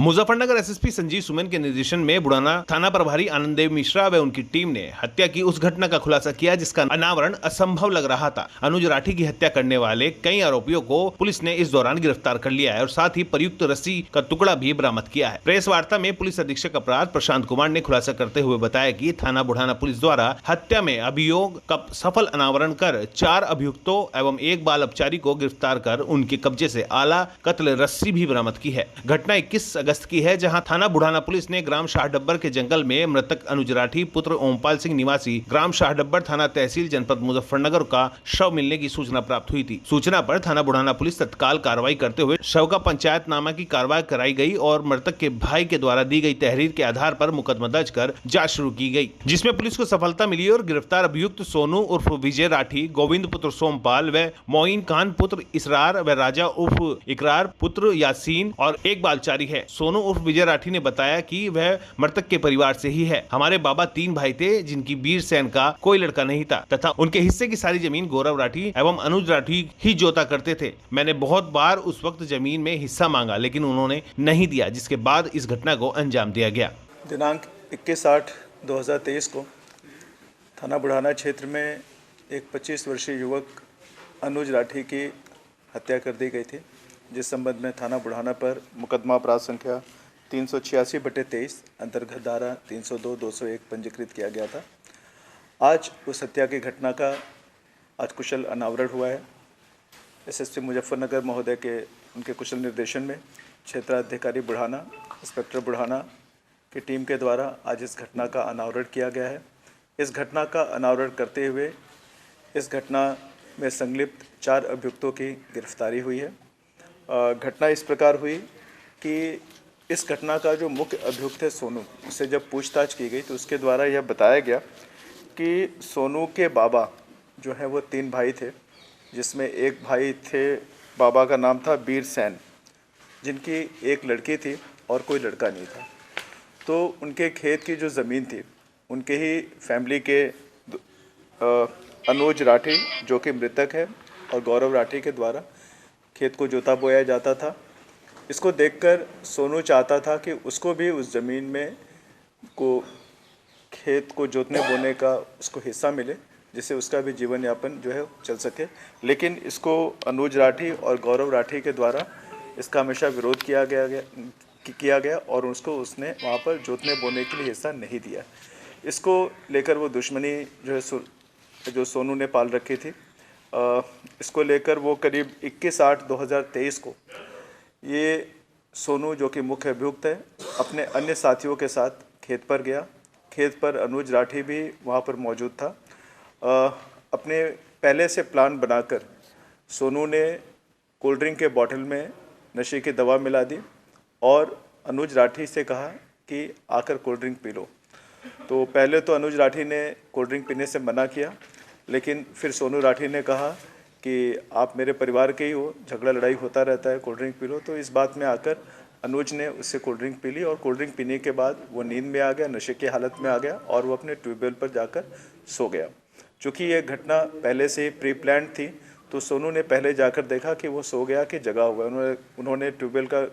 Muzaffarnagar SSP Sanjeev सुमन के निर्देशन में बुढ़ाना थाना प्रभारी आनंद देव मिश्रा व उनकी टीम ने हत्या की उस घटना का खुलासा किया जिसका अनावरण असंभव लग रहा था। अनुज राठी की हत्या करने वाले कई आरोपियों को पुलिस ने इस दौरान गिरफ्तार कर लिया है और साथ ही प्रयुक्त रस्सी का टुकड़ा भी बरामद किया है। प्रेस वार्ता में पुलिस अधीक्षक अपराध प्रशांत कुमार ने खुलासा करते हुए बताया कि थाना बुढ़ाना पुलिस द्वारा हत्या में अभियोग का सफल अनावरण कर 4 अभियुक्तों एवं एक बाल अपचारी को गिरफ्तार कर उनके कब्जे से आला कत्ल रस्सी भी बरामद की है। घटना 21 अगस्त की है जहां थाना बुढ़ाना पुलिस ने ग्राम शाहडब्बर के जंगल में मृतक अनुज राठी पुत्र ओमपाल सिंह निवासी ग्राम शाहडब्बर थाना तहसील जनपद मुजफ्फरनगर का शव मिलने की सूचना प्राप्त हुई थी। सूचना पर थाना बुढ़ाना पुलिस तत्काल कार्रवाई करते हुए शव का पंचायतनामा की कार्रवाई कराई गई और मृतक के भाई के द्वारा दी गई तहरीर के आधार पर मुकदमा दर्ज कर जांच शुरू की गई, जिसमें पुलिस को सफलता मिली और गिरफ्तार अभियुक्त सोनू उर्फ विजय राठी, गोविंद पुत्र सोमपाल व मोइन खान पुत्र इसरार व राजा उर्फ इकरार पुत्र यासीन और एक बालचारी है। सोनू उर्फ विजय राठी ने बताया कि वह मृतक के परिवार से ही है। हमारे बाबा 3 भाई थे जिनकी वीर सेन का कोई लड़का नहीं था तथा उनके हिस्से की सारी जमीन गौरव राठी एवं अनुज राठी ही जोता करते थे। मैंने बहुत बार उस वक्त जमीन में हिस्सा मांगा लेकिन उन्होंने नहीं दिया, जिसके बाद इस घटना को अंजाम दिया गया। दिनांक 21/8/2023 को थाना बुढ़ाना क्षेत्र में एक 25 वर्षीय युवक अनुज राठी की हत्या कर दी गई थी, जिस संबंध में थाना बुढ़ाना पर मुकदमा अपराध संख्या 386/23 अंतर्गत धारा 302/201 पंजीकृत किया गया था। आज उस हत्या की घटना का आज कुशल अनावरण हुआ है। एसएसपी मुजफ्फरनगर महोदय के उनके कुशल निर्देशन में क्षेत्राधिकारी बुढ़ाना, इंस्पेक्टर बुढ़ाना की टीम के द्वारा आज इस घटना का अनावरण किया गया है। इस घटना का अनावरण करते हुए इस घटना में संलिप्त 4 अभियुक्तों की गिरफ्तारी हुई है। घटना इस प्रकार हुई कि इस घटना का जो मुख्य अभियुक्त है सोनू, उससे जब पूछताछ की गई तो उसके द्वारा यह बताया गया कि सोनू के बाबा जो है वो 3 भाई थे, जिसमें एक भाई थे, बाबा का नाम था वीर सेन, जिनकी एक लड़की थी और कोई लड़का नहीं था। तो उनके खेत की जो ज़मीन थी उनके ही फैमिली के अनुज राठी जो कि मृतक है और गौरव राठी के द्वारा खेत को जोता बोया जाता था। इसको देखकर सोनू चाहता था कि उसको भी उस ज़मीन में खेत को जोतने बोने का उसको हिस्सा मिले, जिससे उसका भी जीवन यापन जो है चल सके। लेकिन इसको अनुज राठी और गौरव राठी के द्वारा इसका हमेशा विरोध किया गया और उसने वहाँ पर जोतने बोने के लिए हिस्सा नहीं दिया। इसको लेकर वो दुश्मनी जो है जो सोनू ने पाल रखी थी, इसको लेकर वो करीब 21/8/2023 को ये सोनू जो कि मुख्य अभियुक्त है अपने अन्य साथियों के साथ खेत पर गया। खेत पर अनुज राठी भी वहाँ पर मौजूद था। अपने पहले से प्लान बनाकर सोनू ने कोल्ड ड्रिंक के बॉटल में नशे की दवा मिला दी और अनुज राठी से कहा कि आकर कोल्ड ड्रिंक पी लो। तो पहले तो अनुज राठी ने कोल्ड ड्रिंक पीने से मना किया, लेकिन फिर सोनू राठी ने कहा कि आप मेरे परिवार के ही हो, झगड़ा लड़ाई होता रहता है, कोल्ड ड्रिंक पी लो। तो इस बात में आकर अनुज ने उससे कोल्ड ड्रिंक पी ली और कोल्ड ड्रिंक पीने के बाद वो नींद में आ गया, नशे की हालत में आ गया और वो अपने ट्यूबवेल पर जाकर सो गया। चूँकि ये घटना पहले से ही प्री प्लान्ड थी तो सोनू ने पहले जाकर देखा कि वो सो गया कि जगा हुआ है। उन्होंने ट्यूबवेल का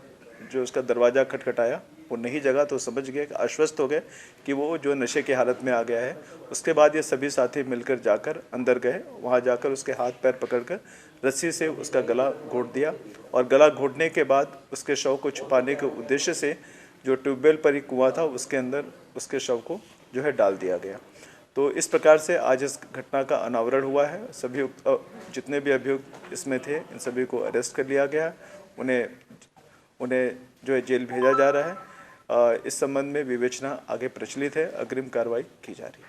जो उसका दरवाज़ा खटखटाया, वो नहीं जगा तो समझ गए, आश्वस्त हो गए कि वो जो नशे की हालत में आ गया है। उसके बाद ये सभी साथी मिलकर जाकर अंदर गए। वहाँ जाकर उसके हाथ पैर पकड़कर रस्सी से उसका गला घोंट दिया और गला घोंटने के बाद उसके शव को छुपाने के उद्देश्य से जो ट्यूबवेल पर ही कुआं था उसके अंदर उसके शव को जो है डाल दिया गया। तो इस प्रकार से आज इस घटना का अनावरण हुआ है। सभी जितने भी अभियुक्त इसमें थे इन सभी को अरेस्ट कर लिया गया। उन्हें जो है जेल भेजा जा रहा है। इस संबंध में विवेचना आगे प्रचलित है, अग्रिम कार्रवाई की जा रही है।